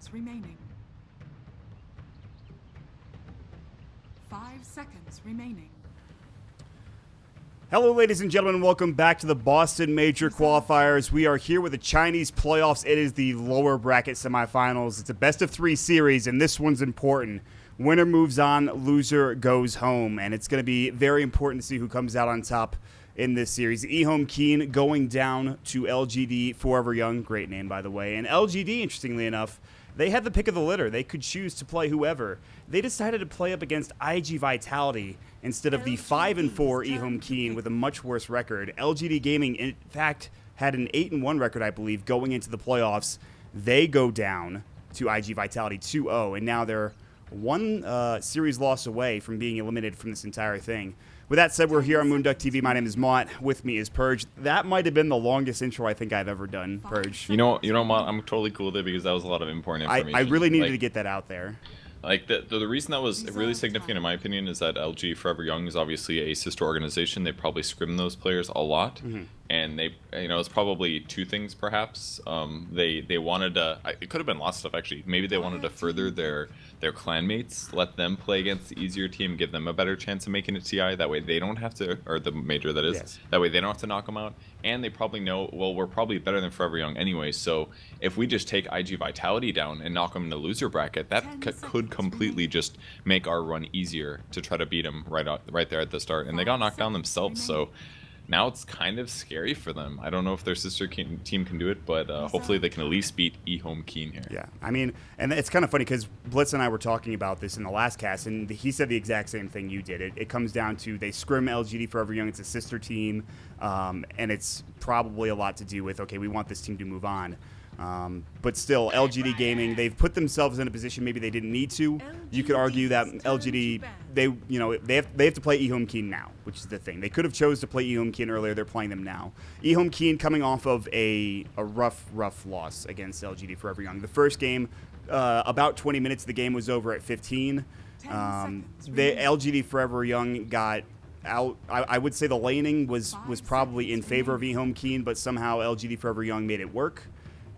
seconds remaining. 5 seconds remaining. Hello, ladies and gentlemen. Welcome back to the Boston Major Qualifiers. We are here with the Chinese playoffs. It is the lower bracket semifinals. It's a best-of-3 series, and this one's important. Winner moves on, loser goes home, and it's going to be very important to see who comes out on top in this series. EHOME.K going down to LGD, Forever Young. Great name, by the way. And LGD, interestingly enough, they had the pick of the litter. They could choose to play whoever. They decided to play up against IG Vitality instead of the 5-4 EHOME.K with a much worse record. LGD Gaming, in fact, had an 8-1 record, I believe, going into the playoffs. They go down to IG Vitality 2-0, and now they're one series loss away from being eliminated from this entire thing. With that said, we're here on moonducktv. My name is Mott. With me is Purge. That might have been the longest intro I think I've ever done, Purge. You know, Mott, I'm totally cool with it because that was a lot of important information. I really needed to get that out there. Like the reason that was really significant in my opinion is that LG Forever Young is obviously a sister organization. They probably scrim those players a lot, and they, it's probably two things perhaps. They wanted to. It could have been lots of stuff actually. Maybe they wanted to further their clanmates, let them play against the easier team, give them a better chance of making it TI. That way they don't have to, or the major that is. Yes. That way they don't have to knock them out. And they probably know, well, we're probably better than Forever Young anyway. So if we just take IG Vitality down and knock them in the loser bracket, that could completely just make our run easier to try to beat them right there at the start. And they got knocked down themselves, so now it's kind of scary for them. I don't know if their sister team can do it, but hopefully they can at least beat EHOME.K here. Yeah, I mean, and it's kind of funny because Blitz and I were talking about this in the last cast, and he said the exact same thing you did. It comes down to they scrim LGD Forever Young. It's a sister team, and it's probably a lot to do with, okay, we want this team to move on. But still, LGD Gaming, they've put themselves in a position maybe they didn't need to. You could argue that LGD, they have to play EHOME.K now, which is the thing. They could have chose to play EHOME.K earlier. They're playing them now. EHOME.K coming off of a rough loss against LGD Forever Young. The first game, about 20 minutes, the game was over at 15. The LGD Forever Young got out. I would say the laning was probably in favor of EHOME.K, but somehow LGD Forever Young made it work.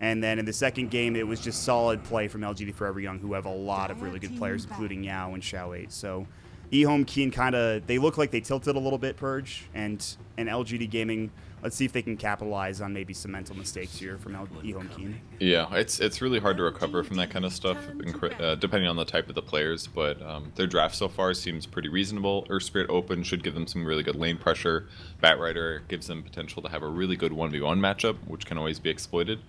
And then in the second game, it was just solid play from LGD Forever Young, who have a lot of really good players, including Yao and Xiao8. So EHOME.K they look like they tilted a little bit, Purge, and LGD Gaming, let's see if they can capitalize on maybe some mental mistakes here from EHOME.K. Yeah, it's really hard to recover from that kind of stuff, depending on the type of the players, but their draft so far seems pretty reasonable. Earth Spirit Open should give them some really good lane pressure. Batrider gives them potential to have a really good 1v1 matchup, which can always be exploited.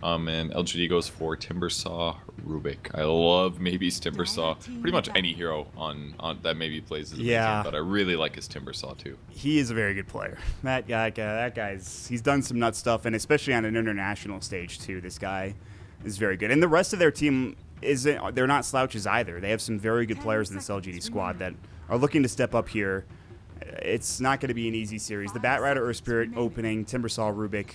And LGD goes for Timbersaw Rubik. I love Maybe's Timbersaw. Pretty much any hero on that Maybe plays is amazing, but I really like his Timbersaw too. He is a very good player. That guy's he's done some nut stuff, and especially on an international stage too. This guy is very good. And the rest of their team they're not slouches either. They have some very good players in this LGD squad that are looking to step up here. It's not going to be an easy series. The Batrider Earth Spirit opening, Timbersaw Rubik.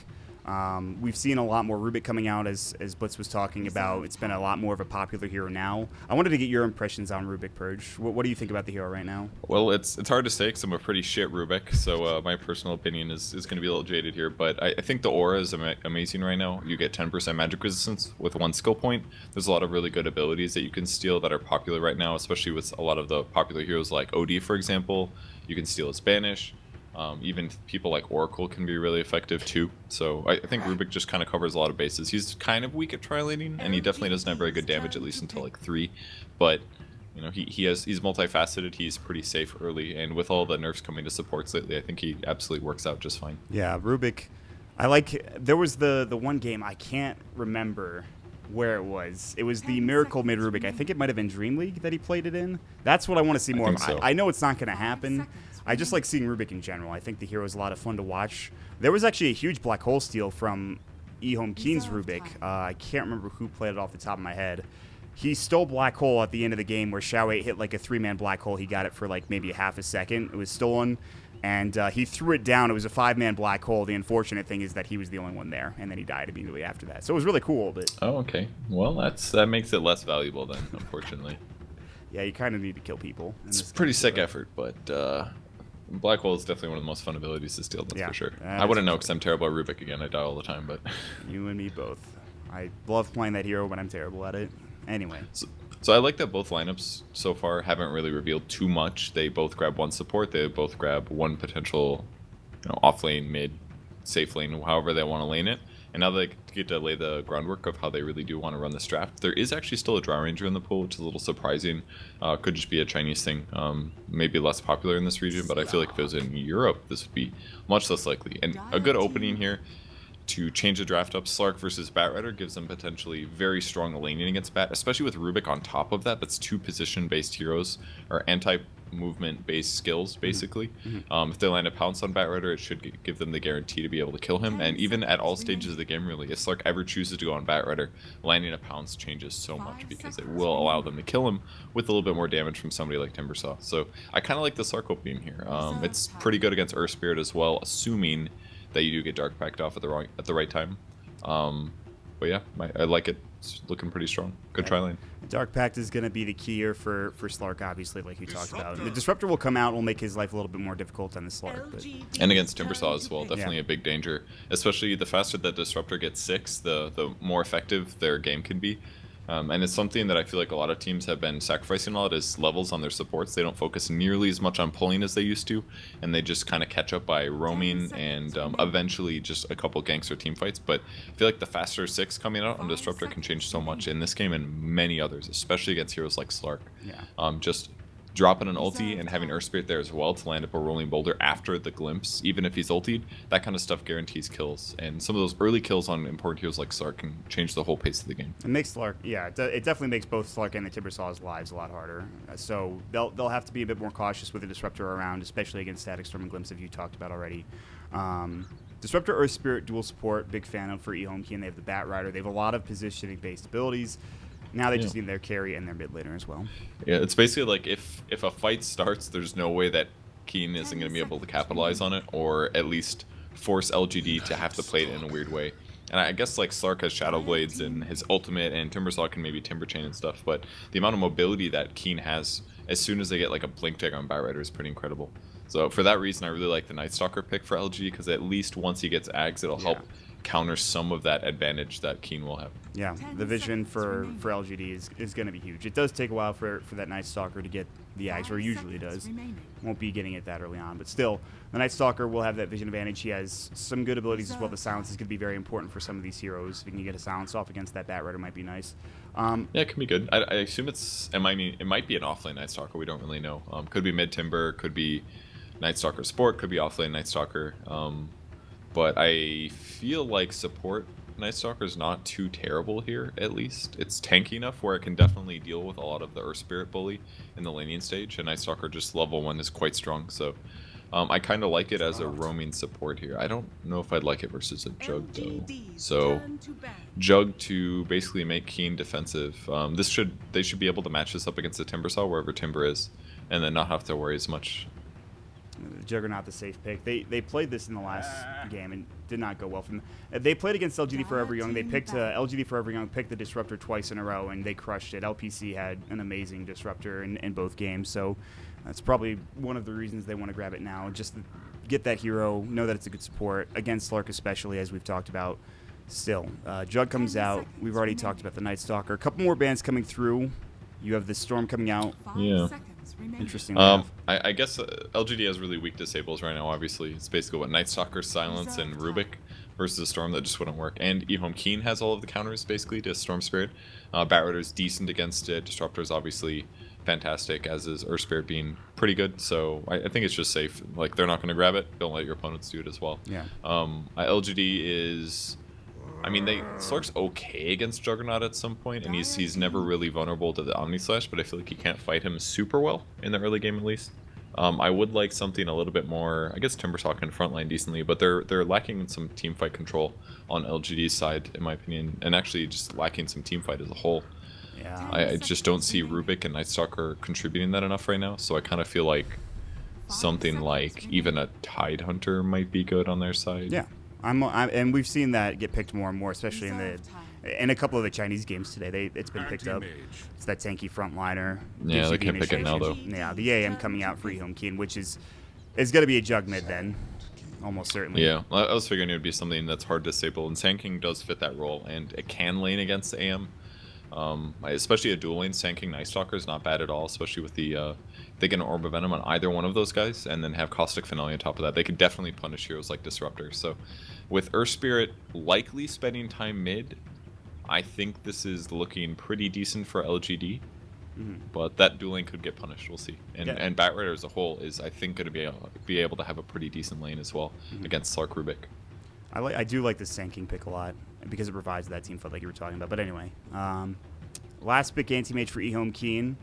We've seen a lot more Rubik coming out, as Blitz was talking about. It's been a lot more of a popular hero now. I wanted to get your impressions on Rubik, Purge. What do you think about the hero right now? Well, it's hard to say because I'm a pretty shit Rubik, so my personal opinion is going to be a little jaded here. But I think the aura is amazing right now. You get 10% magic resistance with 1 skill point. There's a lot of really good abilities that you can steal that are popular right now, especially with a lot of the popular heroes like OD, for example. You can steal his Banish. Even people like Oracle can be really effective too. So I think Rubik just kind of covers a lot of bases. He's kind of weak at trilaning, and he definitely doesn't have very good damage, at least until like 3. But he's multifaceted. He's pretty safe early, and with all the nerfs coming to supports lately, I think he absolutely works out just fine. Yeah, Rubik. There was the one game, I can't remember where it was. It was the Miracle mid Rubik. I think it might have been Dream League that he played it in. That's what I want to see more of. So. I know it's not going to happen. I just like seeing Rubik in general. I think the hero is a lot of fun to watch. There was actually a huge black hole steal from EHOME.K's Rubik. I can't remember who played it off the top of my head. He stole black hole at the end of the game where Xiao8 hit like a 3-man black hole. He got it for like maybe a half a second. It was stolen, and he threw it down. It was a 5-man black hole. The unfortunate thing is that he was the only one there, and then he died immediately after that. So it was really cool. But oh, okay. Well, that makes it less valuable then, unfortunately. Yeah, you kind of need to kill people. It's a pretty sick effort, but black hole is definitely one of the most fun abilities to steal, that's for sure. I wouldn't know because I'm terrible at Rubik again. I die all the time, but you and me both. I love playing that hero, but I'm terrible at it. Anyway. So I like that both lineups so far haven't really revealed too much. They both grab one support. They both grab one potential, off lane, mid, safe lane, however they want to lane it. And now they get to lay the groundwork of how they really do want to run this draft. There is actually still a Draw Ranger in the pool, which is a little surprising. Could just be a Chinese thing. Maybe less popular in this region, but I feel like if it was in Europe, this would be much less likely. And a good opening here to change the draft up. Slark versus Batrider gives them potentially very strong laning against Bat, especially with Rubik on top of that. That's two position-based heroes, or anti-movement-based skills, basically. If they land a pounce on Batrider, it should give them the guarantee to be able to kill him. And even at all stages of the game, really, if Slark ever chooses to go on Batrider, landing a pounce changes so much because it will allow them to kill him with a little bit more damage from somebody like Timbersaw. So I kind of like the Slark opening here. It's pretty good against Earth Spirit as well, assuming that you do get Dark Packed off at the right time. But yeah, I like it. It's looking pretty strong. Good try lane. Dark Pact is going to be the key here for Slark, obviously, like you talked about. The Disruptor will come out, will make his life a little bit more difficult on the Slark. But... And against Timbersaw as well, definitely a big danger. Especially the faster that Disruptor gets 6, the more effective their game can be. And it's something that I feel like a lot of teams have been sacrificing a lot is levels on their supports. They don't focus nearly as much on pulling as they used to, and they just kind of catch up by roaming and eventually just a couple gangster team fights. But I feel like the faster 6 coming out on Disruptor can change so much in this game and many others, especially against heroes like Slark. Just dropping an ulti and having Earth Spirit there as well to land up a rolling boulder after the glimpse, even if he's ultied, that kind of stuff guarantees kills. And some of those early kills on important heroes like Slark can change the whole pace of the game. It makes Slark, it definitely makes both Slark and the Timbersaw's lives a lot harder. So they'll have to be a bit more cautious with the Disruptor around, especially against Static Storm and Glimpse, if you talked about already. Disruptor, Earth Spirit, dual support, big fan of for EHOME.K, and they have the Batrider. They have a lot of positioning-based abilities. Now they just need their carry and their mid laner as well. Yeah, it's basically like if a fight starts, there's no way that Keen isn't going to be able to capitalize on it, or at least force LGD to have to play it in a weird way. And I guess like Slark has Shadow Blades and his ultimate, and Timbersaw can maybe Timber Chain and stuff, but the amount of mobility that Keen has as soon as they get like a Blink Dagger on Batrider is pretty incredible. So for that reason, I really like the Night Stalker pick for LG, because at least once he gets Ags, it'll help counter some of that advantage that Keen will have. Yeah, the vision for LGD is going to be huge. It does take a while for that Night Stalker to get the Ags, or usually does. Won't be getting it that early on, but still, the Night Stalker will have that vision advantage. He has some good abilities as well. The silence is going to be very important for some of these heroes. If you can get a silence off against that Batrider, might be nice. Yeah, it can be good. I assume it might be an offlane Night Stalker. We don't really know. Could be mid Timber, could be Night Stalker Sport, could be offlane Night Stalker. But I feel like support Night Stalker is not too terrible here, at least. It's tanky enough where it can definitely deal with a lot of the Earth Spirit bully in the laning stage, and Night Stalker just level 1 is quite strong, so I kind of like it as a roaming support here. I don't know if I'd like it versus a Jug, though. So, Jug to basically make Keen defensive. They should be able to match this up against the Timbersaw, wherever Timber is, and then not have to worry as much. Juggernaut, the safe pick. They played this in the last game and did not go well for them. They played against LGD Forever Young. They picked LGD Forever Young, picked the Disruptor twice in a row, and they crushed it. LPC had an amazing Disruptor in both games, so that's probably one of the reasons they want to grab it now. Just to get that hero, know that it's a good support against Slark, especially as we've talked about. Still, Jug comes out. We've already talked about the Night Stalker. A couple more bands coming through. You have the Storm coming out. Yeah. Interesting. I guess LGD has really weak disables right now, obviously. It's basically what Night Stalker, Silence, and Rubik versus a Storm that just wouldn't work. And EHOME.K has all of the counters, basically, to Storm Spirit. Batrider's decent against it. Disruptor's obviously fantastic, as is Earth Spirit being pretty good. So I think it's just safe. Like, they're not going to grab it. Don't let your opponents do it as well. Yeah. LGD is... Slark's okay against Juggernaut at some point, and he's never really vulnerable to the Omni Slash, but I feel like you can't fight him super well in the early game at least. I would like something a little bit more. I guess Timbersaw can frontline decently, but they're lacking in some team fight control on LGD's side, in my opinion, and actually just lacking some team fight as a whole. Yeah. I just don't see Rubik and Night Stalker contributing that enough right now, so I kind of feel like something like even a Tidehunter might be good on their side. Yeah. And we've seen that get picked more and more, especially in a couple of the Chinese games today. It's been picked up. It's that tanky frontliner. Yeah, they can't pick it now though. Yeah, the AM coming out for EHOME.K, which is going to be a Jug mid then, almost certainly. Yeah, I was figuring it would be something that's hard to disable, and Sand King does fit that role, and it can lane against the AM. Especially a dual lane Sand King Night Stalker is not bad at all, especially with the they get an Orb of Venom on either one of those guys, and then have Caustic Finale on top of that. They could definitely punish heroes like Disruptor. So with Earth Spirit likely spending time mid, I think this is looking pretty decent for LGD. But that dual lane could get punished. We'll see. And Batrider as a whole is, I think, going to be able to have a pretty decent lane as well against Slark Rubik. I do like the Sand King pick a lot because it provides that team fight like you were talking about. But anyway, last pick anti-mage for EHOME.K.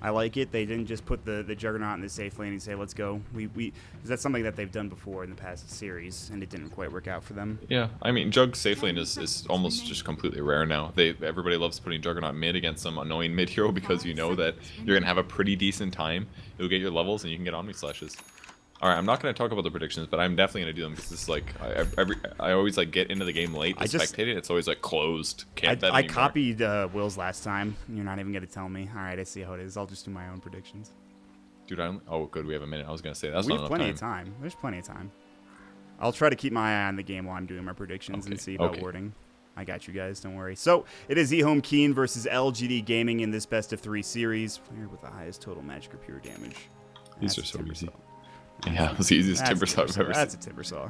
I like it. They didn't just put the Juggernaut in the safe lane and say, let's go. Because that's something that they've done before in the past series, and it didn't quite work out for them. Yeah, I mean, Jug safe lane is almost just completely rare now. Everybody loves putting Juggernaut mid against some annoying mid hero because you know that you're going to have a pretty decent time. You'll get your levels, and you can get Omni Slashes. Alright, I'm not going to talk about the predictions, but I'm definitely going to do them because this is like, I always like get into the game late to spectate it. It's always like closed. Can't bet I anymore. copied Will's last time. You're not even going to tell me. Alright, I see how it is. I'll just do my own predictions. Dude, oh good, we have a minute. I was going to say, that's we not have enough plenty of time. There's plenty of time. I'll try to keep my eye on the game while I'm doing my predictions and see about wording. I got you guys, don't worry. So, it is EHOME.K versus LGD Gaming in this best of 3 series. Player with the highest total magic or pure damage. These are so easy. Yeah, it was the easiest Timber Saw I've ever seen. That's a Timber Saw.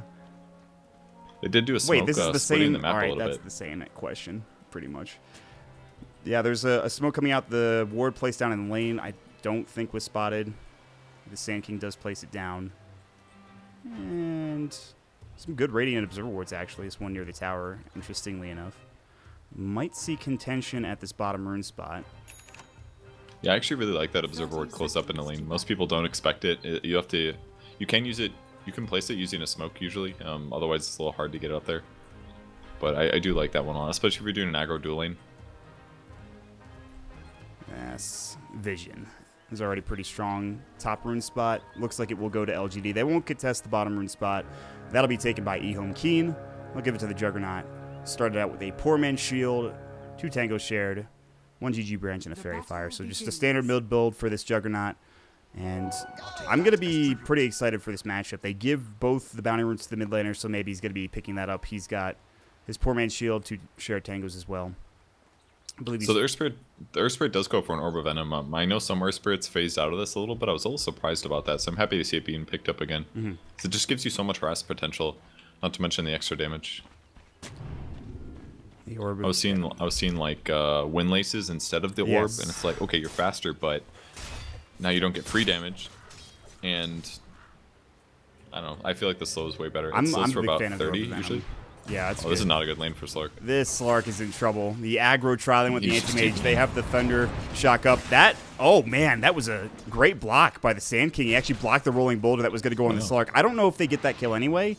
They did do a smoke, Wait, this is the same. The map all right, a little that's bit. the same question, pretty much. Yeah, there's a smoke coming out. The ward placed down in the lane. I don't think was spotted. The Sand King does place it down. And some good Radiant Observer wards, actually. This one near the tower, interestingly enough. Might see contention at this bottom rune spot. Yeah, I actually really like that Observer ward close up in the lane. Most people don't expect it. You can use it. You can place it using a smoke usually. Otherwise, it's a little hard to get up there. But I do like that one on, especially if you're doing an aggro duel lane. Yes, Vision is already pretty strong. Top rune spot looks like it will go to LGD. They won't contest the bottom rune spot. That'll be taken by EHOME.K. I'll give it to the Juggernaut. Started out with a Poor Man's Shield, 2 Tango shared, 1 GG branch, and a Fairy Fire. So just a standard mid build for this Juggernaut. And I'm going to be pretty excited for this matchup. They give both the bounty runes to the mid laner, so maybe he's going to be picking that up. He's got his Poor Man's Shield, 2 shared tangos as well. I believe so the Earth Spirit does go for an Orb of Venom. I know some Earth Spirits phased out of this a little bit. I was a little surprised about that, so I'm happy to see it being picked up again. So it just gives you so much harass potential, not to mention the extra damage. The orb I was seeing like wind laces instead of the orb, and it's like, okay, you're faster, but now you don't get free damage, and I don't know. I feel like the slow is way better. It slows for about 30 usually. Yeah, that's this is not a good lane for Slark. This Slark is in trouble. The aggro trialing with the anti-mage. They have the Thunder shock up. That, oh man, that was a great block by the Sand King. He actually blocked the rolling boulder that was going to go on the Slark. I don't know if they get that kill anyway,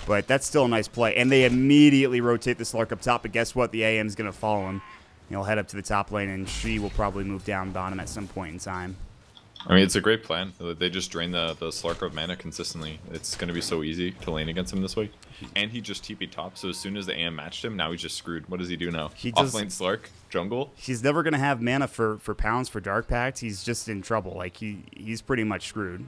but that's still a nice play. And they immediately rotate the Slark up top, but guess what? The AM is going to follow him. He'll head up to the top lane, and she will probably move down bottom at some point in time. I mean, it's a great plan. They just drain the Slark of mana consistently. It's going to be so easy to lane against him this way. And he just TP top, so as soon as the AM matched him, now he's just screwed. What does he do now? Offlane Slark, jungle? He's never going to have mana for pounds for Dark Pact. He's just in trouble. Like, he's pretty much screwed.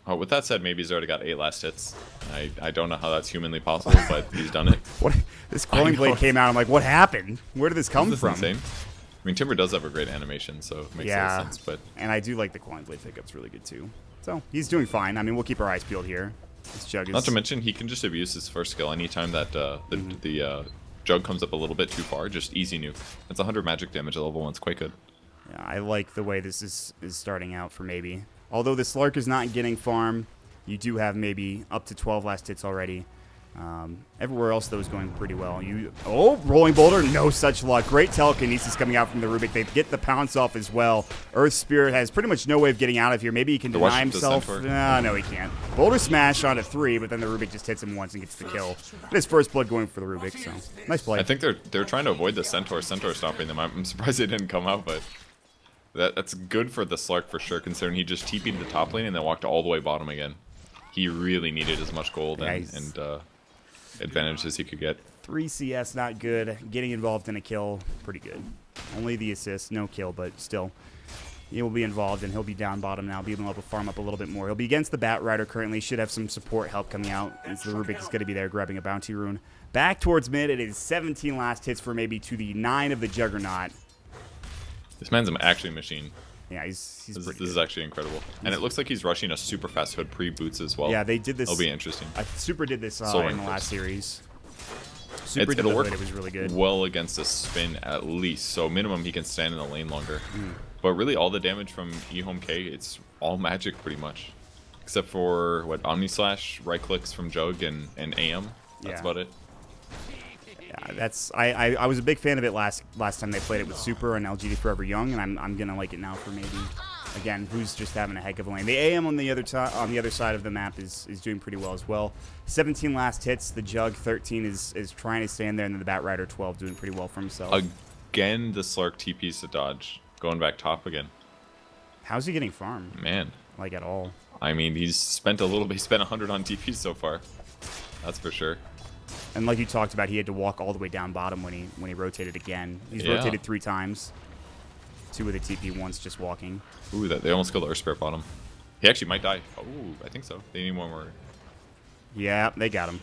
Oh, with that said, maybe he's already got 8 last hits. I don't know how that's humanly possible, but he's done it. What? This Glowing Blade came out. I'm like, what happened? Where did this come from? Insane. I mean, Timber does have a great animation, so it makes a lot of sense. But and I do like the Glowing Blade pickup's really good too. So he's doing fine. I mean, we'll keep our eyes peeled here. This Jug is... Not to mention, he can just abuse his first skill anytime that the Jug comes up a little bit too far. Just easy nuke. It's 100 magic damage at level 1. It's quite good. Yeah, I like the way this is starting out for maybe. Although the Slark is not getting farm, you do have maybe up to 12 last hits already. Everywhere else, though, is going pretty well. Rolling Boulder, no such luck. Great telekinesis coming out from the Rubik. They get the pounce off as well. Earth Spirit has pretty much no way of getting out of here. Maybe he can deny himself. No, he can't. Boulder Smash onto 3, but then the Rubik just hits him once and gets the kill. His first blood going for the Rubik, so nice play. I think they're trying to avoid the Centaur stopping them. I'm surprised they didn't come out, but that's good for the Slark for sure, considering he just TP'd the top lane and then walked all the way bottom again. He really needed as much gold and advantage as he could get. 3 CS, not good. Getting involved in a kill, pretty good. Only the assist, no kill, but still. He will be involved, and he'll be down bottom now, being able to farm up a little bit more. He'll be against the Batrider currently. Should have some support help coming out, as the Rubik is going to be there grabbing a bounty rune. Back towards mid, it is 17 last hits for maybe to the 9 of the Juggernaut. This man's actually a machine. Yeah, he's This pretty is good. actually incredible. And it looks like he's rushing a super fast hood pre-boots as well. Yeah, they did this. It'll be interesting. Super did this Soul in Ring the last first. series. Super did It'll the work hood, it was really good. well against a spin at least. So minimum he can stand in the lane longer. Mm. But really all the damage from EHOME.K, it's all magic pretty much. Except for, what, Omni Slash, right clicks from Jug, and AM. That's Yeah. about it. Yeah, that's I was a big fan of it last time they played it with Super and LGD Forever Young, and I'm gonna like it now for maybe. Again, who's just having a heck of a lane. The AM on the other side of the map is doing pretty well as well. 17 last hits. The Jug 13 is trying to stand there, and then the Bat Rider 12 doing pretty well for himself. Again, the Slark TP's to dodge. Going back top again. How's he getting farm? Man. Like at all? I mean, he's spent a little bit. He spent 100 on TP so far. That's for sure. And like you talked about, he had to walk all the way down bottom when he rotated again. He's Yeah. rotated 3 times. 2 with a TP, once just walking. Ooh, they almost killed our Spirit bottom. He actually might die. Oh, I think so. They need one more. Yeah, they got him.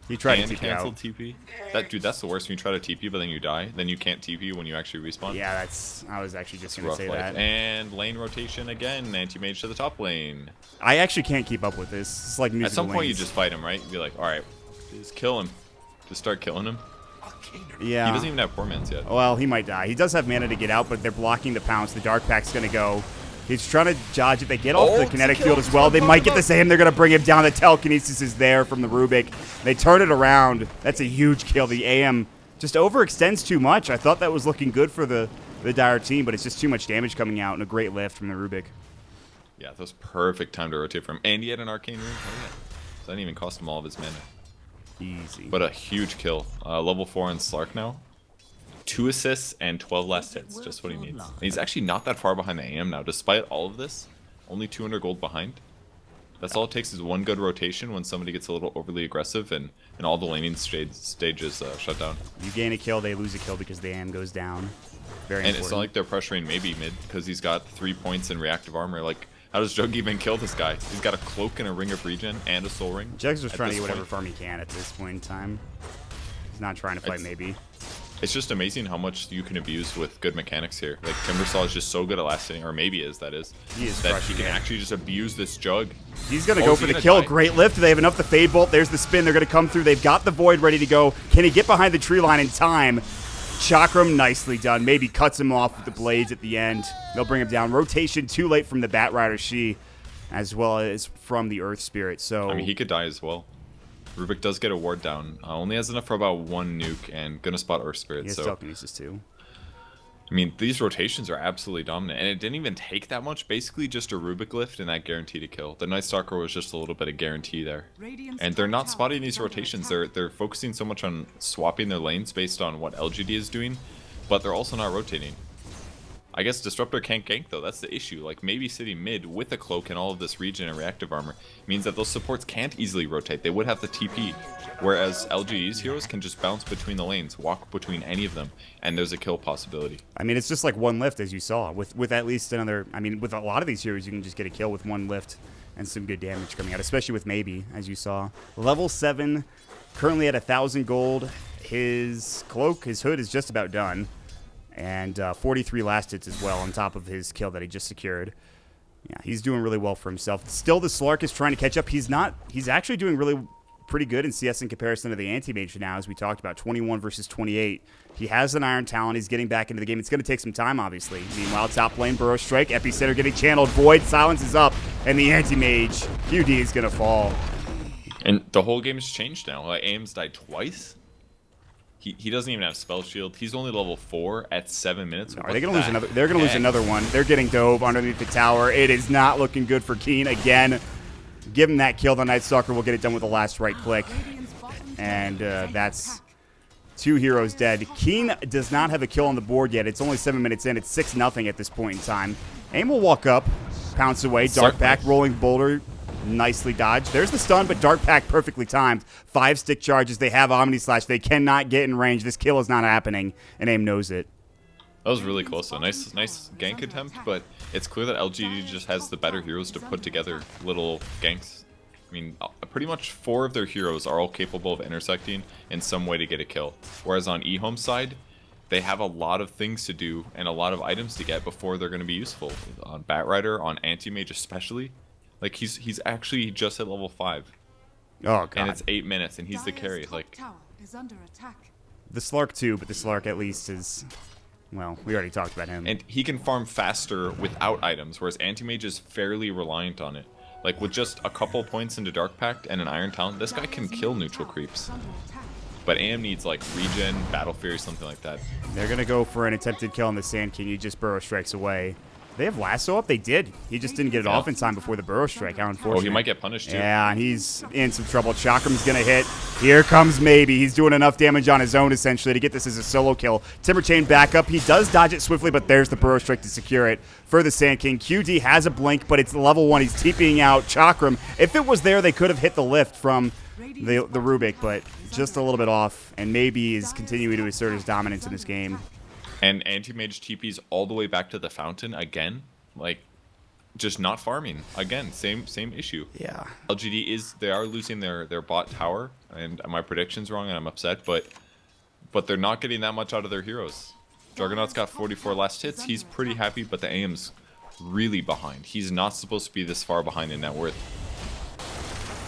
He tried And to TP cancel out. TP. Dude, that's the worst. When you try to TP, but then you die. Then you can't TP when you actually respawn. Yeah, I was actually just going to Rough say life. that. And lane rotation again. Anti-mage to the top lane. I actually can't keep up with this. It's like musical At some point, you lanes. just fight him, right? Be like, all right, just kill him. Just start killing him. Yeah. He doesn't even have poor mans yet. Well, he might die. He does have mana to get out, but they're blocking the pounce. The Dark Pack's going to go. He's trying to dodge it. They get off the it's a kinetic kill. field as well. They might get the same. They're going to bring him down. The telekinesis is there from the Rubik. They turn it around. That's a huge kill. The AM just overextends too much. I thought that was looking good for the Dire team, but it's just too much damage coming out and a great lift from the Rubik. Yeah, that was perfect time to rotate for him. And he had an arcane rune. Oh, yeah. So that didn't even cost him all of his mana. Easy. But a huge kill. Level 4 on Slark now. 2 assists and 12 last hits. Just what he needs. And he's actually not that far behind the AM now. Despite all of this, only 200 gold behind. That's all it takes is one good rotation when somebody gets a little overly aggressive and all the laning stages shut down. You gain a kill, they lose a kill because the AM goes down. Very And important. it's not like they're pressuring maybe mid because he's got 3 points in reactive armor. Like, how does Jug even kill this guy? He's got a cloak and a ring of regen and a soul ring. Jug's just at trying to this get whatever point. farm he can at this point in time. He's not trying to fight maybe. It's just amazing how much you can abuse with good mechanics here. Like, Timbersaw is just so good at last hitting, or maybe that is. He is that he crushing can it. actually just abuse this Jug. He's going to Oh, go is for he the gonna kill. die? Great lift. They have enough to Fade Bolt. There's the spin. They're going to come through. They've got the Void ready to go. Can he get behind the tree line in time? Chakram, nicely done. Maybe cuts him off with the blades at the end. They'll bring him down. Rotation too late from the Bat Rider She, as well as from the Earth Spirit. So I mean, he could die as well. Rubik does get a ward down. Only has enough for about 1 nuke and gonna spot Earth Spirit. he has So telekinesis too. I mean, these rotations are absolutely dominant, and it didn't even take that much. Basically, just a Rubik lift and that guarantee to kill. The Night Stalker was just a little bit of guarantee there. And they're not spotting these rotations. They're focusing so much on swapping their lanes based on what LGD is doing, but they're also not rotating. I guess Disruptor can't gank though, that's the issue. Like, maybe sitting mid with a cloak and all of this regen and reactive armor means that those supports can't easily rotate. They would have to TP. Whereas LGD's heroes can just bounce between the lanes, walk between any of them, and there's a kill possibility. I mean, it's just like one lift, as you saw. With at least another... I mean, with a lot of these heroes, you can just get a kill with one lift and some good damage coming out, especially with Maybe, as you saw. Level 7, currently at 1,000 gold. His cloak, his hood is just about done. And 43 last hits as well on top of his kill that he just secured. Yeah, he's doing really well for himself. Still, the Slark is trying to catch up. He's actually doing really pretty good in CS in comparison to the Anti-Mage now, as we talked about. 21 versus 28. He has an Iron Talon. He's getting back into the game. It's going to take some time, obviously. Meanwhile, top lane, Burrow Strike, Epicenter getting channeled. Void, silence is up, and the Anti-Mage, QD, is going to fall. And the whole game has changed now. Like, Aim's died twice. He doesn't even have Spell Shield. He's only level 4 at 7 minutes. Are they going to lose another? They're going to lose another one. They're getting dove underneath the tower. It is not looking good for Keen again. Give him that kill. The Night Stalker will get it done with the last right click. And that's 2 heroes dead. Keen does not have a kill on the board yet. It's only 7 minutes in. It's 6-0 at this point in time. Aim will walk up, pounce away. Dark Pack, rolling boulder. Nicely dodged. There's the stun, but Dark Pack perfectly timed. 5 stick charges. They have Omni Slash. They cannot get in range. This kill is not happening, and Aim knows it. That was really close though. Nice gank attempt, but it's clear that LGD just has the better heroes to put together little ganks. I mean, pretty much 4 of their heroes are all capable of intersecting in some way to get a kill. Whereas on EHOME's side, they have a lot of things to do and a lot of items to get before they're going to be useful. On Batrider, on Anti-Mage especially. Like, he's actually just at level 5. Oh, God. And it's 8 minutes, and he's the Dire's carry. top Like, tower is under attack. The Slark too, but the Slark at least is, well, we already talked about him. and he can farm faster without items, whereas Anti-Mage is fairly reliant on it. Like, with just a couple points into Dark Pact and an Iron Talent, this guy can kill neutral creeps. But AM needs, like, regen, Battle Fury, something like that. They're going to go for an attempted kill on the Sand King. He just Burrow Strikes away. They have Lasso up? They did. He just didn't get it off in time before the Burrow Strike. How unfortunate. Oh, he might get punished, too. Yeah, and he's in some trouble. Chakram's going to hit. Here comes Maybe. He's doing enough damage on his own, essentially, to get this as a solo kill. Timber Chain back up. He does dodge it swiftly, but there's the Burrow Strike to secure it for the Sand King. QD has a blink, but it's level 1. He's TPing out Chakram. If it was there, they could have hit the lift from the Rubik, but just a little bit off, and Maybe is continuing to assert his dominance in this game. And Anti-Mage TP's all the way back to the fountain again. Like, just not farming. Again, same issue. Yeah. LGD they are losing their bot tower, and my prediction's wrong, and I'm upset, but they're not getting that much out of their heroes. Juggernaut's got 44 last hits. He's pretty happy, but the AM's really behind. He's not supposed to be this far behind in net worth.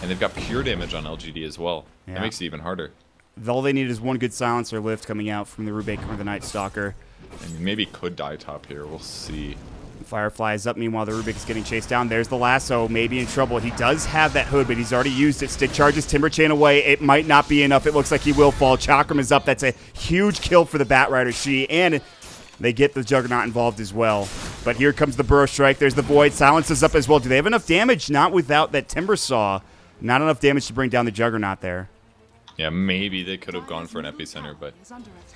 And they've got pure damage on LGD as well. Yeah. That makes it even harder. All they need is one good silencer lift coming out from the Rubik or the Night Stalker. I mean, maybe could die top here. We'll see. Firefly is up. Meanwhile, the Rubik is getting chased down. There's the Lasso. Maybe in trouble. He does have that hood, but he's already used it. Stick charges Timber Chain away. It might not be enough. It looks like he will fall. Chakram is up. That's a huge kill for the Batrider She, and they get the Juggernaut involved as well. But here comes the Burrow Strike. There's the Void. Silence is up as well. Do they have enough damage? Not without that Timber Saw. Not enough damage to bring down the Juggernaut there. Yeah, maybe they could have gone for an epicenter, but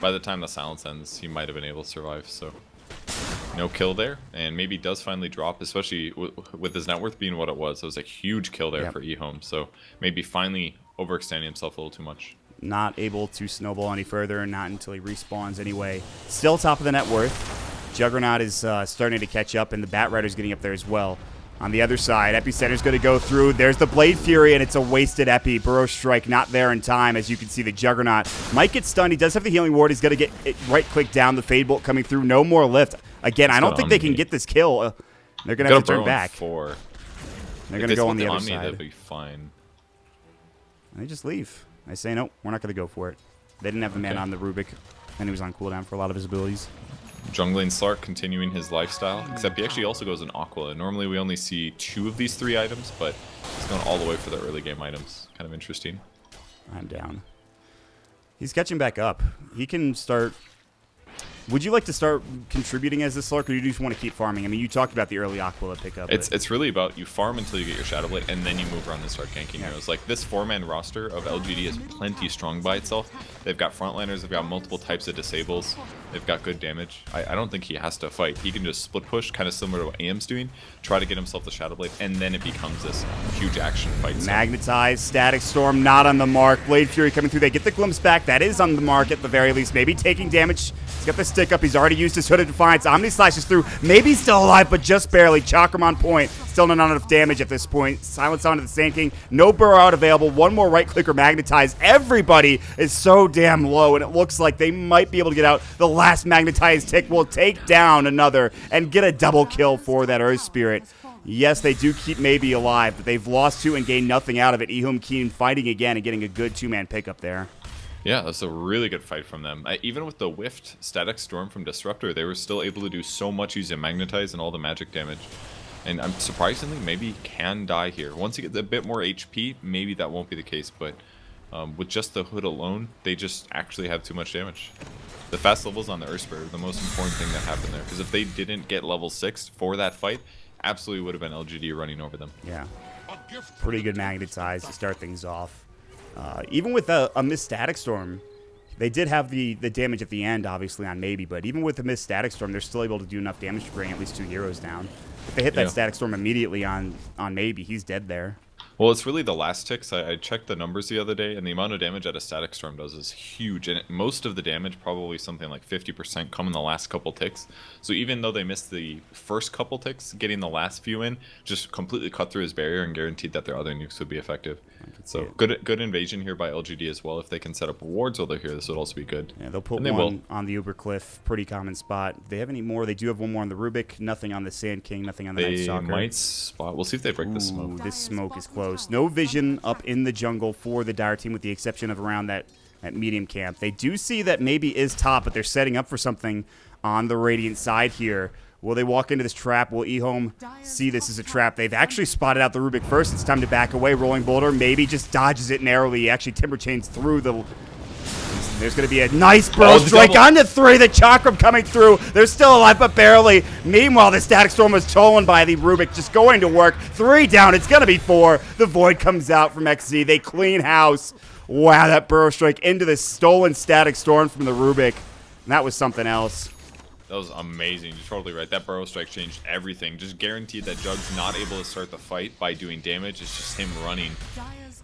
by the time the silence ends, he might have been able to survive, so no kill there, and maybe does finally drop, especially with his net worth being what it was. It was a huge kill there for EHOME, so maybe finally overextending himself a little too much. Not able to snowball any further, not until he respawns anyway. Still top of the net worth. Juggernaut is starting to catch up, and the Batrider's getting up there as well. On the other side, Epicenter's going to go through. There's the Blade Fury, and it's a wasted Epi. Burrow Strike not there in time. As you can see, the Juggernaut might get stunned. He does have the Healing Ward. He's going to get it right-click down. The Fade Bolt coming through. No more lift. Again, I don't think they can get this kill. They're going to have to turn back. They're going to go on the other side. That'd be fine. They just leave. I say, no, we're not going to go for it. They didn't have the man on the Rubik, and he was on cooldown for a lot of his abilities. Jungling Slark continuing his lifestyle, except he actually also goes in Aqua. Normally we only see 2 of these 3 items, but he's going all the way for the early game items. Kind of interesting. I'm down. He's catching back up. He can start... Would you like to start contributing as this Slark, or do you just want to keep farming? I mean, you talked about the early Aquila pickup. It's really about you farm until you get your Shadow Blade, and then you move around and start ganking heroes. Like, this 4-man roster of LGD is plenty strong by itself. They've got frontliners, they've got multiple types of disables, they've got good damage. I don't think he has to fight. He can just split push, kind of similar to what AM's doing, try to get himself the Shadow Blade, and then it becomes this huge action fight. Magnetize, Static Storm, not on the mark. Blade Fury coming through. They get the Glimpse back. That is on the mark at the very least. Maybe taking damage. He's got the stick up. He's already used his Hooded Defiance. Omni slashes through. Maybe still alive, but just barely. Chakram on point. Still not enough damage at this point. Silence onto the Sand King. No Burrow out available. One more right click or Magnetize. Everybody is so damn low, and it looks like they might be able to get out. The last Magnetize tick will take down another and get a double kill for that Earth Spirit. Yes, they do keep Maybe alive, but they've lost 2 and gained nothing out of it. EHOME.K fighting again and getting a good 2-man pickup there. Yeah, that's a really good fight from them. Even with the whiffed Static Storm from Disruptor, they were still able to do so much using Magnetize and all the magic damage. And surprisingly, maybe can die here. Once he gets a bit more HP, maybe that won't be the case, but with just the hood alone, they just actually have too much damage. The fast levels on the Earth Spirit are the most important thing that happened there, because if they didn't get level 6 for that fight, absolutely would have been LGD running over them. Yeah, pretty good Magnetize to start things off. Even with a missed Static Storm, they did have the damage at the end, obviously, on Maybe, but even with the missed Static Storm, they're still able to do enough damage to bring at least 2 heroes down. If they hit that Static Storm immediately on Maybe, he's dead there. Well, it's really the last ticks. I checked the numbers the other day, and the amount of damage that a static storm does is huge. And most of the damage, probably something like 50%, come in the last couple ticks. So even though they missed the first couple ticks, getting the last few in just completely cut through his barrier and guaranteed that their other nukes would be effective. So good invasion here by LGD as well. If they can set up rewards while they're here, this would also be good. Yeah, they'll put one on the Uber Cliff, pretty common spot. Do they have any more? They do have one more on the Rubik. Nothing on the Sand King. Nothing on the Night Stalker. They might spot. We'll see if they break the smoke. This smoke is close. No vision up in the jungle for the Dire team, with the exception of around that medium camp. They do see that maybe is top, but they're setting up for something on the Radiant side here. Will they walk into this trap? Will EHOME see this as a trap? They've actually spotted out the Rubik first. It's time to back away. Rolling Boulder maybe just dodges it narrowly. He actually Timber Chains through the... There's going to be a nice Burrow Strike onto 3. The Chakram coming through. They're still alive, but barely. Meanwhile, the Static Storm was stolen by the Rubik. Just going to work. 3 down. It's going to be 4. The Void comes out from XZ. They clean house. Wow, that Burrow Strike into the stolen Static Storm from the Rubik. And that was something else. That was amazing. You're totally right. That Burrow Strike changed everything. Just guaranteed that Jug's not able to start the fight by doing damage. It's just him running.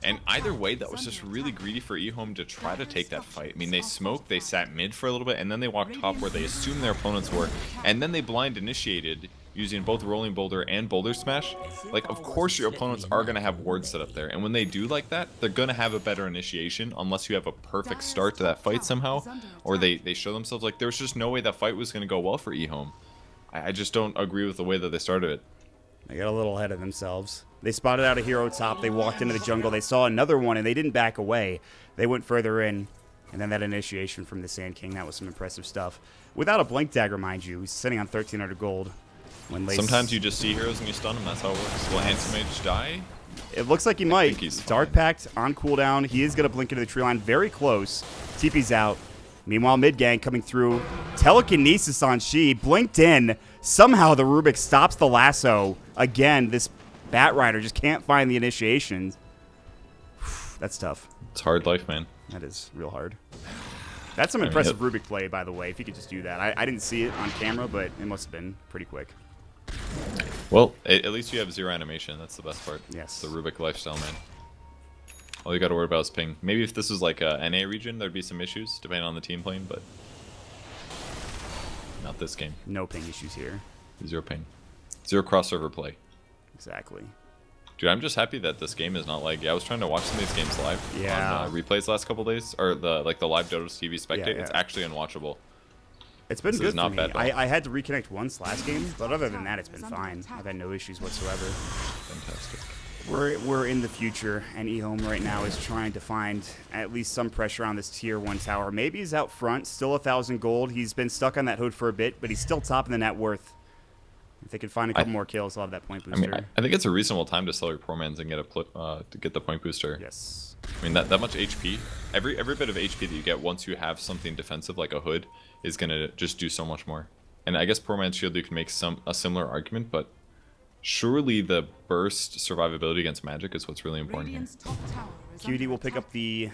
And either way, that was just really greedy for EHOME to try to take that fight. I mean, they smoked, they sat mid for a little bit, and then they walked top where they assumed their opponents were, and then they blind initiated using both Rolling Boulder and Boulder Smash. Like, of course your opponents are going to have wards set up there, and when they do like that, they're going to have a better initiation unless you have a perfect start to that fight somehow, or they show themselves. Like, there's just no way that fight was going to go well for EHOME. I just don't agree with the way that they started it. They got a little ahead of themselves. They spotted out a hero top. They walked into the jungle. They saw another one, and they didn't back away. They went further in, and then that initiation from the Sand King. That was some impressive stuff. Without a Blink Dagger, mind you. He's sitting on 1,300 gold. Sometimes you just see heroes and you stun them. That's how it works. Will Handsome Mage die? It looks like he might. Dark Pact on cooldown. He is going to blink into the tree line very close. TP's out. Meanwhile, mid gang coming through. Telekinesis on She. Blinked in. Somehow the Rubik stops the lasso. Again, this Bat Rider just can't find the initiations. That's tough. It's hard life, man. That is real hard. That's some impressive Rubik play, by the way, if you could just do that. I didn't see it on camera, but it must have been pretty quick. Well, at least you have 0 animation. That's the best part. Yes. It's the Rubik lifestyle, man. All you got to worry about is ping. Maybe if this was like a NA region, there'd be some issues, depending on the team playing, but not this game. No ping issues here. 0 ping. 0 cross-server play. Exactly. Dude, I'm just happy that this game is not like... Yeah, I was trying to watch some of these games live on replays the last couple days, or the live Dodos TV Spectate. Yeah. It's actually unwatchable. It's been good for me. I had to reconnect once last game, but other than that, it's been fine. I've had no issues whatsoever. Fantastic. We're in the future, and EHOME right now is trying to find at least some pressure on this tier 1 tower. Maybe he's out front, still 1,000 gold. He's been stuck on that hood for a bit, but he's still top in the net worth. If they can find a couple more kills, they'll have that point booster. I mean, I think it's a reasonable time to sell your poor mans and get to get the point booster. Yes. I mean, that much HP, every bit of HP that you get once you have something defensive like a hood is gonna just do so much more. And I guess poor man's shield, you can make a similar argument, but surely the burst survivability against magic is what's really important here. QD will pick up the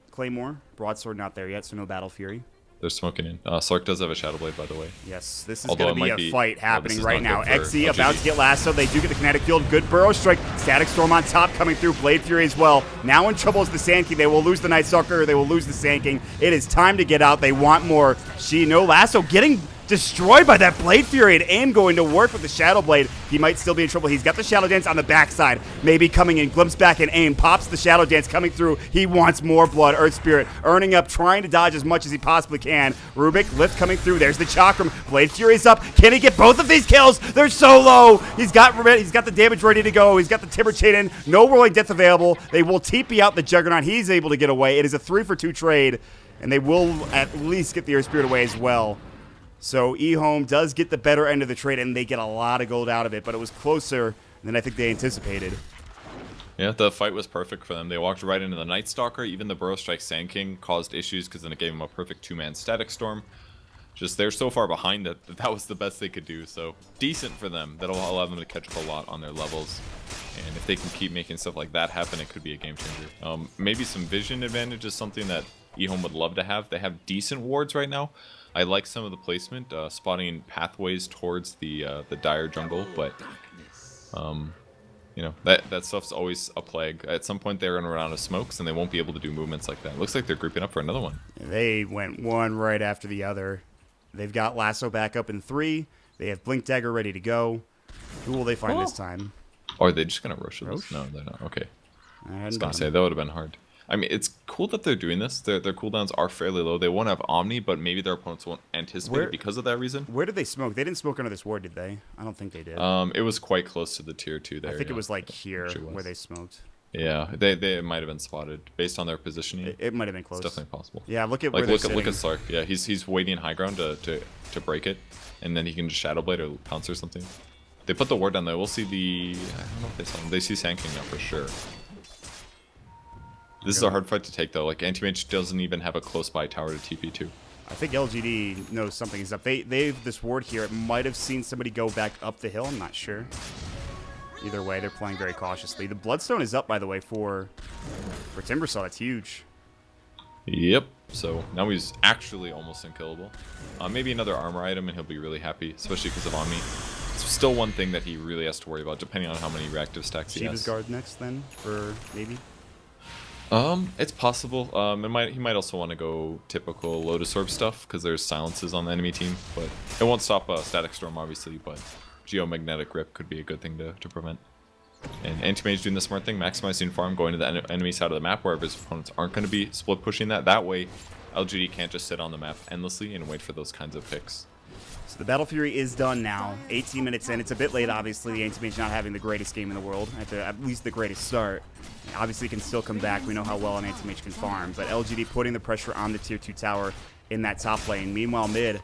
Claymore. Broadsword not there yet, so no Battle Fury. They're smoking in. Slark does have a Shadow Blade, by the way. Yes, this is going to be a fight happening right now. XZ about to get lassoed. They do get the kinetic field. Good Burrow Strike. Static Storm on top coming through. Blade Fury as well. Now in trouble is the Sand King. They will lose the Night Stalker. They will lose the Sand King. It is time to get out. They want more. She, no lasso. Getting destroyed by that Blade Fury, and aim going to work with the Shadow Blade. He might still be in trouble. He's got the Shadow Dance on the backside. Maybe coming in, glimpse back and aim. Pops the Shadow Dance coming through. He wants more blood. Earth Spirit earning up, trying to dodge as much as he possibly can. Rubik lift coming through. There's the Chakram. Blade Fury's up. Can he get both of these kills? They're so low. He's got the damage ready to go. He's got the Timber Chain in. No rolling death available. They will TP out the Juggernaut. He's able to get away. It is a 3-for-2 trade, and they will at least get the Earth Spirit away as well. So EHOME does get the better end of the trade, and they get a lot of gold out of it, but it was closer than I think they anticipated. Yeah, the fight was perfect for them. They walked right into the Night Stalker. Even the Burrow Strike Sand King caused issues because then it gave them a perfect 2-man Static Storm. Just they're so far behind that was the best they could do. So decent for them. That'll allow them to catch up a lot on their levels. And if they can keep making stuff like that happen, it could be a game changer. Maybe some vision advantage is something that EHOME would love to have. They have decent wards right now. I like some of the placement, spotting pathways towards the dire jungle, but You know, that stuff's always a plague. At some point, they're going to run out of smokes, and they won't be able to do movements like that. It looks like they're grouping up for another one. They went one right after the other. They've got Lasso back up in 3. They have Blink Dagger ready to go. Who will they find this time? Or are they just going to rush this? No, they're not. Okay. I was going to say, that would have been hard. I mean, it's cool that they're doing this. Their cooldowns are fairly low. They won't have Omni, but maybe their opponents won't anticipate it because of that reason. Where did they smoke? They didn't smoke under this ward, did they? I don't think they did. It was quite close to the tier 2 there. I think it was like here where they smoked. Yeah, they might have been spotted based on their positioning. It might have been close. It's definitely possible. Yeah, look at like where they're look at Slark. Yeah, he's waiting high ground to break it, and then he can just Shadow Blade or pounce or something. They put the ward down there. We'll see the. I don't know if they saw him. They see Sand King now for sure. This is a hard fight to take though. Like Anti-Mage doesn't even have a close by tower to TP to. I think LGD knows something is up. They've this ward here. It might have seen somebody go back up the hill. I'm not sure. Either way, they're playing very cautiously. The Bloodstone is up, by the way, for Timbersaw. That's huge. Yep. So now he's actually almost unkillable. Maybe another armor item, and he'll be really happy, especially because of Omni. It's still one thing that he really has to worry about, depending on how many reactive stacks he has. Shiva's Guard next, then, for maybe. It's possible. He might also want to go typical Lotus Orb stuff because there's silences on the enemy team, but it won't stop Static Storm obviously. But Geomagnetic Rip could be a good thing to prevent. And Anti-Mage doing the smart thing, maximizing farm, going to the enemy side of the map wherever his opponents aren't going to be split pushing that. That way, LGD can't just sit on the map endlessly and wait for those kinds of picks. So the Battle Fury is done now. 18 minutes in. It's a bit late, obviously. The Anti-Mage not having the greatest game in the world, at least the greatest start. Obviously, can still come back. We know how well an Anti-Mage can farm. But LGD putting the pressure on the Tier 2 tower in that top lane. Meanwhile, mid,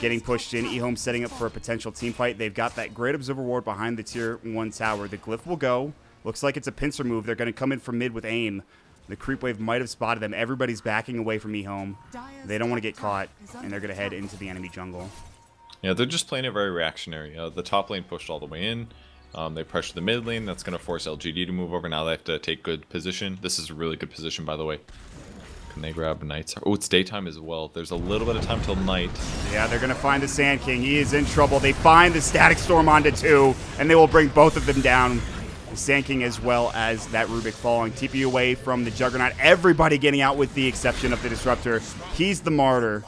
getting pushed in. EHOME setting up for a potential team fight. They've got that Great Observer Ward behind the Tier 1 tower. The Glyph will go. Looks like it's a pincer move. They're going to come in from mid with aim. The creep wave might have spotted them. Everybody's backing away from EHOME. They don't want to get caught, and they're going to head into the enemy jungle. Yeah, they're just playing it very reactionary. The top lane pushed all the way in. They pressure the mid lane. That's going to force LGD to move over. Now they have to take good position. This is a really good position, by the way. Can they grab Knights? Oh, it's daytime as well. There's a little bit of time till night. Yeah, they're going to find the Sand King. He is in trouble. They find the Static Storm onto 2, and they will bring both of them down. The Sand King as well as that Rubik falling. TP away from the Juggernaut. Everybody getting out with the exception of the Disruptor. He's the martyr,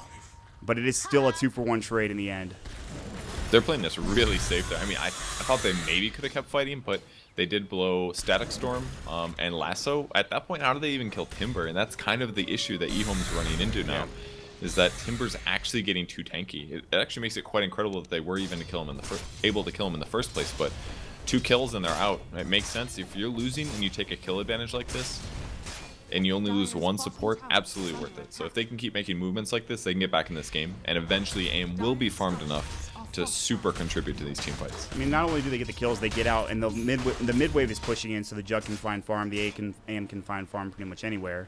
but it is still a 2-for-1 trade in the end. They're playing this really safe there. I mean, I thought they maybe could have kept fighting, but they did blow Static Storm and Lasso. At that point, how do they even kill Timber? And that's kind of the issue that EHOME's running into now, is that Timber's actually getting too tanky. It actually makes it quite incredible that they were even able to kill him in the first place, but 2 kills and they're out. It makes sense. If you're losing and you take a kill advantage like this, and you only lose 1 support, absolutely worth it. So if they can keep making movements like this, they can get back in this game, and eventually AIM will be farmed enough to super contribute to these team fights. I mean, not only do they get the kills, they get out, and the mid wave is pushing in, so the Jug can find farm, the AM can find farm pretty much anywhere.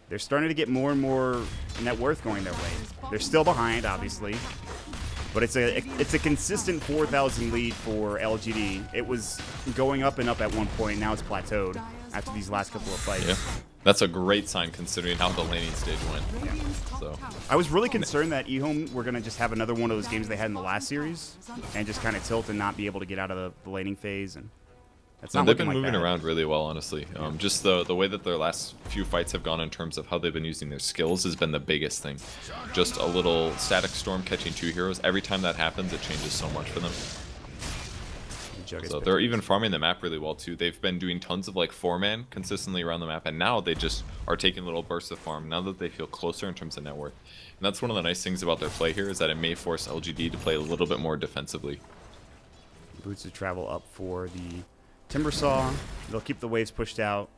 They're starting to get more and more net worth going their way. They're still behind, obviously, but it's a consistent 4,000 lead for LGD. It was going up and up at one point. Now it's plateaued after these last couple of fights. Yeah. That's a great sign considering how the laning stage went. Yeah. So I was really concerned that EHOME were going to just have another one of those games they had in the last series and just kind of tilt and not be able to get out of the laning phase. And that's not they've been like moving that. around really well, honestly. Just the way that their last few fights have gone in terms of how they've been using their skills has been the biggest thing. Just a little Static Storm catching 2 heroes. Every time that happens, it changes so much for them. So they're even farming the map really well too. They've been doing tons of like 4-man consistently around the map, and now they just are taking little bursts of farm now that they feel closer in terms of net worth. And that's one of the nice things about their play here, is that it may force LGD to play a little bit more defensively. Boots of travel up for the Timbersaw. They'll keep the waves pushed out.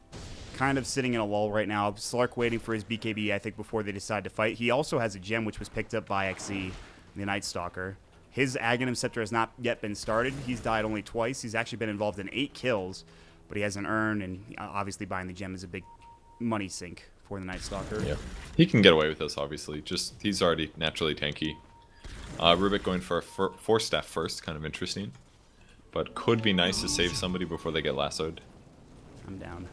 Kind of sitting in a lull right now. Slark waiting for his BKB, I think, before they decide to fight. He also has a gem which was picked up by XE, the Night Stalker. His Aghanim Scepter has not yet been started. He's died only twice. He's actually been involved in 8 kills, but he hasn't earned, and obviously buying the gem is a big money sink for the Night Stalker. Yeah, he can get away with this, obviously. Just, he's already naturally tanky. Rubik going for a Force Staff first, kind of interesting. But could be nice to save somebody before they get lassoed. I'm down.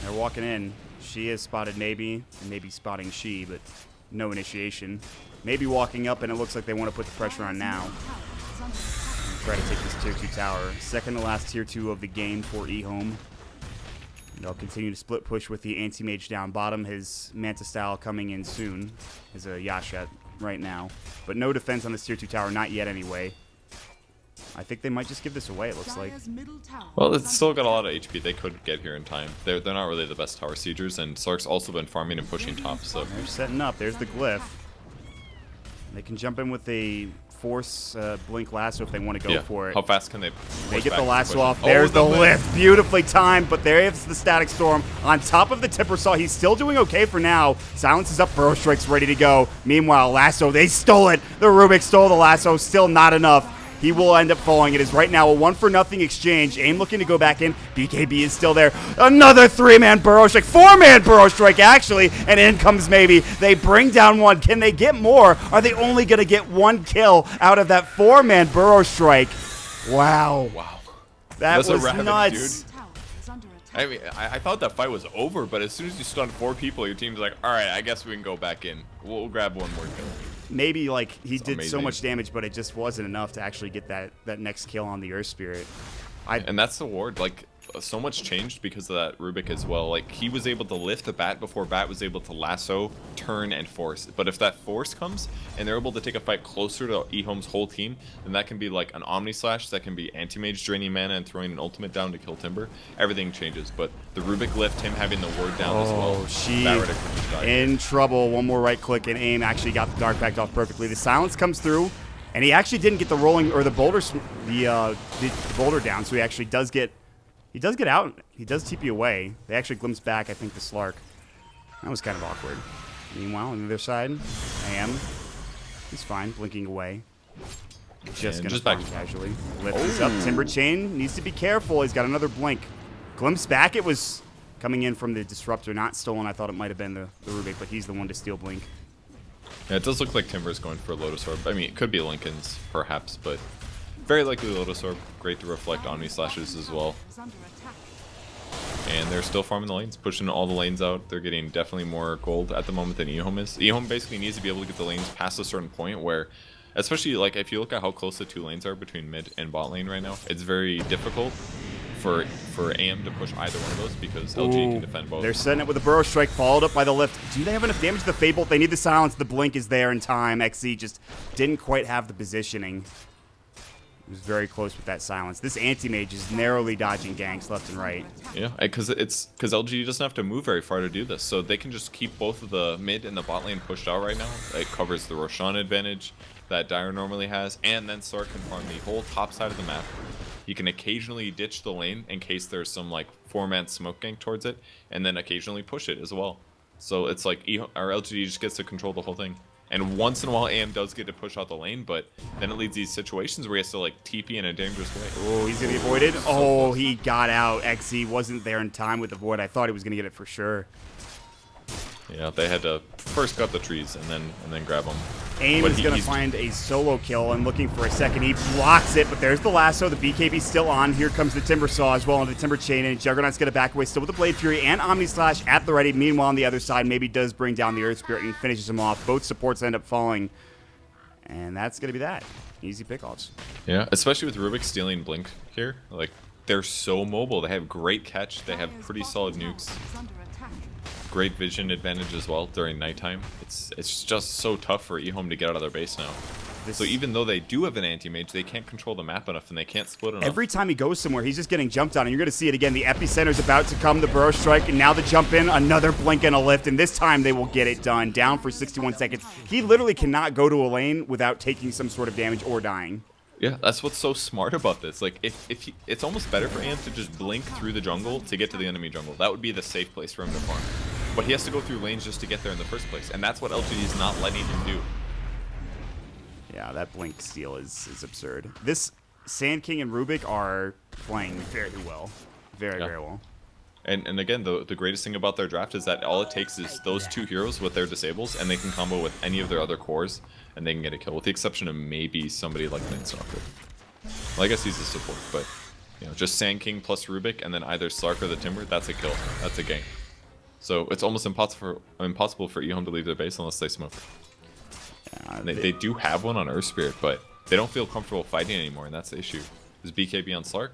They're walking in. She is spotted maybe, and maybe spotting she, but no initiation. Maybe walking up, and it looks like they want to put the pressure on now. try to take this tier 2 tower. Second to last tier 2 of the game for EHOME. They'll continue to split push with the anti-mage down bottom. His Manta style coming in soon. Is a Yashat right now. But no defense on this tier 2 tower, not yet anyway. I think they might just give this away, it looks like. Well, it's still got a lot of HP. They could get here in time. They're not really the best tower siegers, and Slark's also been farming and pushing top, so... They're setting up. There's the glyph. They can jump in with a force blink lasso if they want to go for it. How fast can they get the lasso off. There's the lift. Beautifully timed, but there's the static storm on top of the Tipper Saw. He's still doing okay for now. Silence is up. Burrow Strike's ready to go. Meanwhile, lasso, they stole it. The Rubik stole the lasso. Still not enough. He will end up falling. It is right now a 1-for-0 exchange. AIM looking to go back in. BKB is still there. Another 3-man Burrow Strike. 4-man Burrow Strike, actually. And in comes maybe. They bring down one. Can they get more? Are they only going to get 1 kill out of that 4-man Burrow Strike? Wow. Wow. That was rabbit, nuts. Dude. I mean, I thought that fight was over, but as soon as you stun 4 people, your team's like, all right, I guess we can go back in. We'll grab 1 more kill. Maybe, like, he did amazing. so much damage, but it just wasn't enough to actually get that next kill on the Earth Spirit. And that's the ward. Like, so much changed because of that Rubik as well. Like, he was able to lift the bat before bat was able to lasso, turn, and force. But if that force comes and they're able to take a fight closer to EHOME's whole team, then that can be like an Omni Slash, that can be anti-mage draining mana and throwing an ultimate down to kill Timber. Everything changes. But the Rubik lift, him having the ward down as well. She that in trouble. One more right click and AIM actually got the Dark Pact off perfectly. The silence comes through, and he actually didn't get the rolling or the boulder the boulder down, so he actually does get out. He does TP away. They actually glimpse back, I think, to Slark. That was kind of awkward. Meanwhile, on the other side, AM. He's fine, blinking away. Just gonna farm casually. Lift is up. Timber Chain needs to be careful. He's got another blink. Glimpse back. It was coming in from the Disruptor, not stolen. I thought it might have been the Rubik, but he's the one to steal blink. Yeah, it does look like Timber's going for a Lotus Orb. I mean, it could be Lincoln's, perhaps, but very likely Lotus Orb. Great to reflect Omni Slashes as well. And they're still farming the lanes, pushing all the lanes out. They're getting definitely more gold at the moment than EHOME is. EHOME basically needs to be able to get the lanes past a certain point where, especially like if you look at how close the 2 lanes are between mid and bot lane right now, it's very difficult for AM to push either one of those because LGD can defend both. They're setting it with a Burrow Strike, followed up by the lift. Do they have enough damage to the Fable? They need the silence. The blink is there in time. XZ just didn't quite have the positioning. It was very close with that silence. This anti-mage is narrowly dodging ganks left and right. Yeah, because LGD doesn't have to move very far to do this, so they can just keep both of the mid and the bot lane pushed out right now. It covers the Roshan advantage that Dire normally has, and then Slark can farm the whole top side of the map. You can occasionally ditch the lane in case there's some like 4-man smoke gank towards it, and then occasionally push it as well. So it's like our LGD just gets to control the whole thing. And once in a while, AM does get to push out the lane, but then it leads these situations where he has to like TP in a dangerous way. Oh, he's gonna be avoided. Oh, he got out. XZ wasn't there in time with the void. I thought he was gonna get it for sure. Yeah, they had to first cut the trees and then grab them. AIM is going to find a solo kill and looking for a second. He blocks it, but there's the lasso. The BKB still on. Here comes the Timber Saw as well on the Timber Chain, and Juggernaut's going to back away still with the Blade Fury and Omni Slash at the ready. Meanwhile, on the other side, maybe does bring down the Earth Spirit and finishes him off. Both supports end up falling, and that's going to be that. Easy pickoffs. Yeah, especially with Rubik stealing Blink here. Like, they're so mobile. They have great catch. They have pretty solid nukes. Great vision advantage as well during nighttime. It's just so tough for EHOME to get out of their base now. So even though they do have an anti-mage, they can't control the map enough and they can't split enough. Every time he goes somewhere, he's just getting jumped on, and you're going to see it again. The Epicenter's about to come, the Burrow Strike, and now the jump in, another blink and a lift, and this time they will get it done. Down for 61 seconds. He literally cannot go to a lane without taking some sort of damage or dying. Yeah, that's what's so smart about this. Like, it's almost better for AM to just blink through the jungle to get to the enemy jungle. That would be the safe place for him to farm. But he has to go through lanes just to get there in the first place, and that's what LGD is not letting him do. Yeah, that blink steal is absurd. This Sand King and Rubik are playing very well. Very well. And again, the greatest thing about their draft is that all it takes is those 2 heroes with their disables, and they can combo with any of their other cores, and they can get a kill, with the exception of maybe somebody like Landstalker. Well, I guess he's a support, but you know, just Sand King plus Rubik, and then either Slark or the Timber, that's a kill. That's a gank. So it's almost impossible for EHOME to leave their base unless they smoke. They do have one on Earth Spirit, but they don't feel comfortable fighting anymore, and that's the issue. Is BKB on Slark?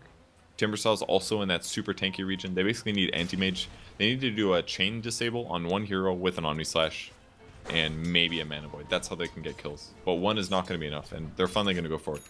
Timbersaw also in that super tanky region. They basically need anti-mage. They need to do a chain disable on one hero with an Omni Slash and maybe a Mana Void. That's how they can get kills. But one is not going to be enough, and they're finally going to go for it.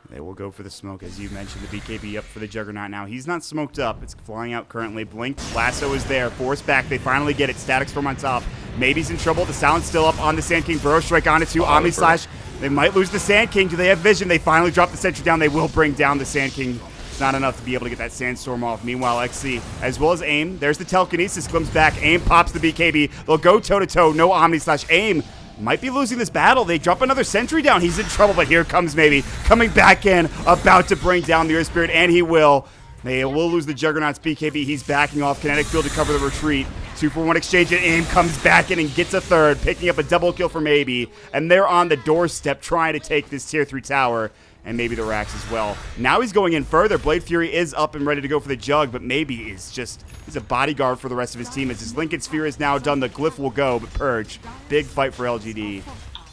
They will go for the smoke, as you mentioned. The BKB up for the Juggernaut now. He's not smoked up. It's flying out currently. Blink, Lasso is there. Force back. They finally get it. Static Storm on top. Maybe's in trouble. The Silence still up on the Sand King. Burrow Strike on it too. Omni Slash. They might lose the Sand King. Do they have vision? They finally drop the sentry down. They will bring down the Sand King. It's not enough to be able to get that Sandstorm off. Meanwhile, XC, as well as AIM. There's the Telekinesis. Comes back. AIM pops the BKB. They'll go toe-to-toe. No Omni Slash. AIM might be losing this battle. They drop another sentry down. He's in trouble, but here comes Maybe. Coming back in. About to bring down the Earth Spirit, and he will. They will lose the Juggernaut's BKB. He's backing off. Kinetic Field to cover the retreat. 2-for-1 exchange, and AIM comes back in and gets a third, picking up a double kill for Maybe. And they're on the doorstep trying to take this tier 3 tower, and maybe the racks as well. Now he's going in further. Blade Fury is up and ready to go for the Jug, but Maybe is just, he's a bodyguard for the rest of his team. As his Lincoln Sphere is now done, the Glyph will go, but Purge, big fight for LGD.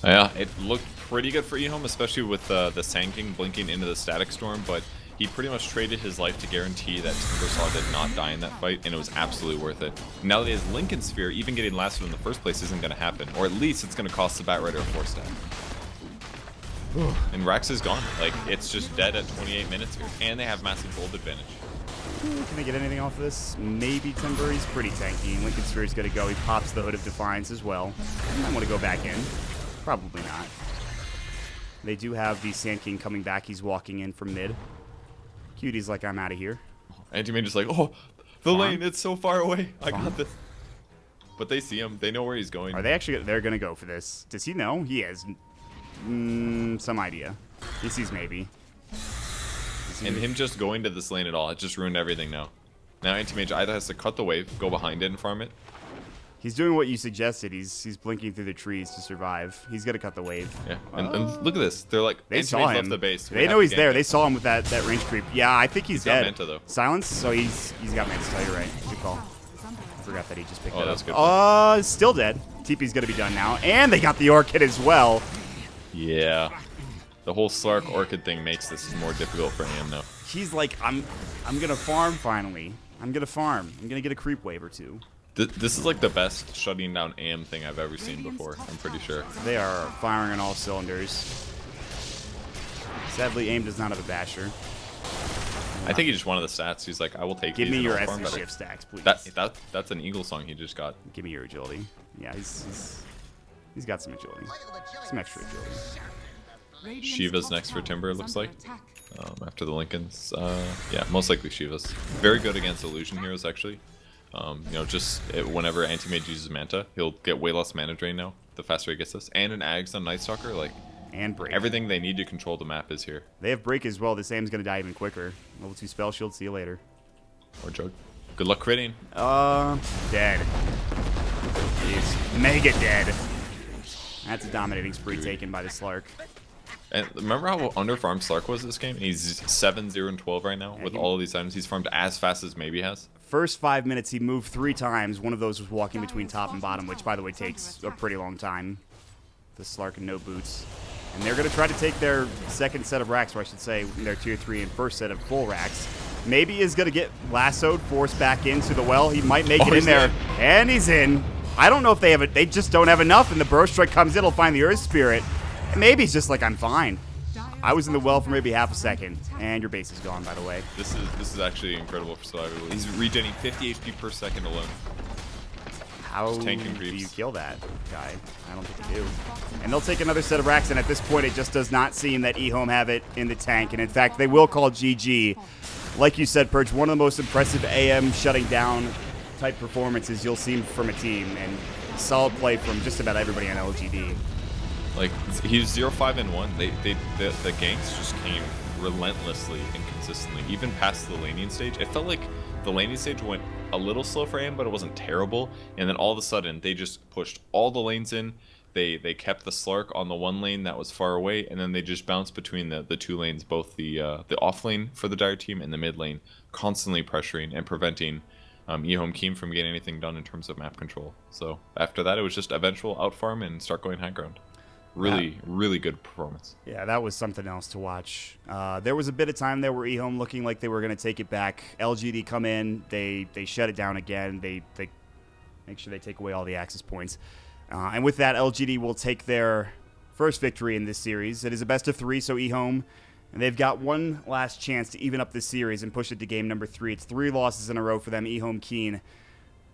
Yeah, it looked pretty good for EHOME, especially with the Sand King blinking into the Static Storm, but he pretty much traded his life to guarantee that Timbersaw did not die in that fight, and it was absolutely worth it. Now that his Lincoln Sphere, even getting lasted in the first place, isn't going to happen, or at least it's going to cost the Bat Rider a 4-stack. And Rax is gone. Like, it's just dead at 28 minutes here, and they have massive gold advantage. Can they get anything off of this? Maybe Timber. He's pretty tanky. Lincoln Sphere is going to go. He pops the Hood of Defiance as well. I want to go back in. Probably not. They do have the Sand King coming back. He's walking in from mid. Cutie's like, I'm out of here. Anti-Mage is like, oh, the lane, it's so far away. I got this. But they see him. They know where he's going. Are they actually? They're going to go for this. Does he know? He has some idea. He sees Maybe. And him just going to this lane at all, it just ruined everything now. Now Anti-Mage either has to cut the wave, go behind it and farm it. He's doing what you suggested. He's blinking through the trees to survive. He's going to cut the wave. Yeah, and look at this. They're like, they saw him. Left the base. They know he's there. They saw him with that range creep. Yeah, I think he's dead. Got Manta, though. Silence, so he's got Manta. Tell you right. Good call. I forgot that he just picked that that's up. good. Still dead. TP's going to be done now. And they got the Orchid as well. Yeah. The whole Slark Orchid thing makes this more difficult for AM now. He's like, I'm going to farm finally. I'm going to farm. I'm going to get a creep wave or two. This is like the best shutting down AM thing I've ever seen before, I'm pretty sure. They are firing on all cylinders. Sadly, AIM does not have a basher. I think he just wanted the stats. He's like, I will take Give these me your and I'll farm essence better. shift stacks, please. That's an Eagle song he just got. Give me your agility. Yeah, he's got some agility. Some extra agility. Shiva's next for Timber, it looks like. After the Lincolns. Yeah, most likely Shiva's. Very good against illusion heroes, actually. Whenever Anti-Mage uses Manta, he'll get way less mana drain now, the faster he gets this. And an Ags on Night Stalker, like, and break. Everything they need to control the map is here. They have break as well. This AIM's going to die even quicker. Level 2 spell shield, see you later. Or Jug. Good luck critting. Dead. He's mega dead. That's a dominating spree taken by the Slark. And remember how underfarmed Slark was this game? He's 7-0-12 right now with all of these items. He's farmed as fast as Maybe has. First 5 minutes, he moved 3 times. One of those was walking between top and bottom, which, by the way, takes a pretty long time. The Slark and no boots. And they're going to try to take their second set of racks, or I should say, their tier 3 and first set of full racks. Maybe is going to get lassoed, forced back into the well. He might make it in there. And he's in. I don't know if they have it. They just don't have enough. And the Burrow Strike comes in. He'll find the Earth Spirit. And maybe he's just like, I'm fine. I was in the well for maybe half a second. And your base is gone, by the way. This is actually incredible for survival. He's regenerating 50 HP per second alone. How do you kill that guy? I don't think you do. And they'll take another set of racks, and at this point, it just does not seem that EHOME have it in the tank. And in fact, they will call GG. Like you said, Purge, one of the most impressive AM shutting down type performances you'll see from a team, and solid play from just about everybody on LGD. Like, he's 0-5-1. The ganks just came relentlessly and consistently, even past the laning stage. It felt like the laning stage went a little slow for AM, but it wasn't terrible. And then all of a sudden, they just pushed all the lanes in. They kept the Slark on the one lane that was far away, and then they just bounced between the two lanes, both the off lane for the Dire team and the mid lane, constantly pressuring and preventing EHOME.K from getting anything done in terms of map control. So after that, it was just eventual out farm and start going high ground. Really good performance. Yeah, that was something else to watch. There was a bit of time there where EHOME looking like they were going to take it back. LGD come in, they shut it down again. They make sure they take away all the access points. And with that, LGD will take their first victory in this series. It is a best of 3, so EHOME, and they've got one last chance to even up this series and push it to game number 3. It's 3 losses in a row for them. EHOME.K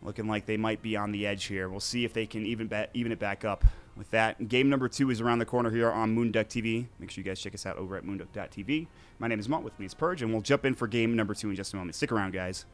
looking like they might be on the edge here. We'll see if they can even it back up with that. Game number 2 is around the corner here on moonducktv. Make sure you guys check us out over at moonducktv. My name is Mont. With me is Purge, and we'll jump in for game number 2 in just a moment. Stick around, guys.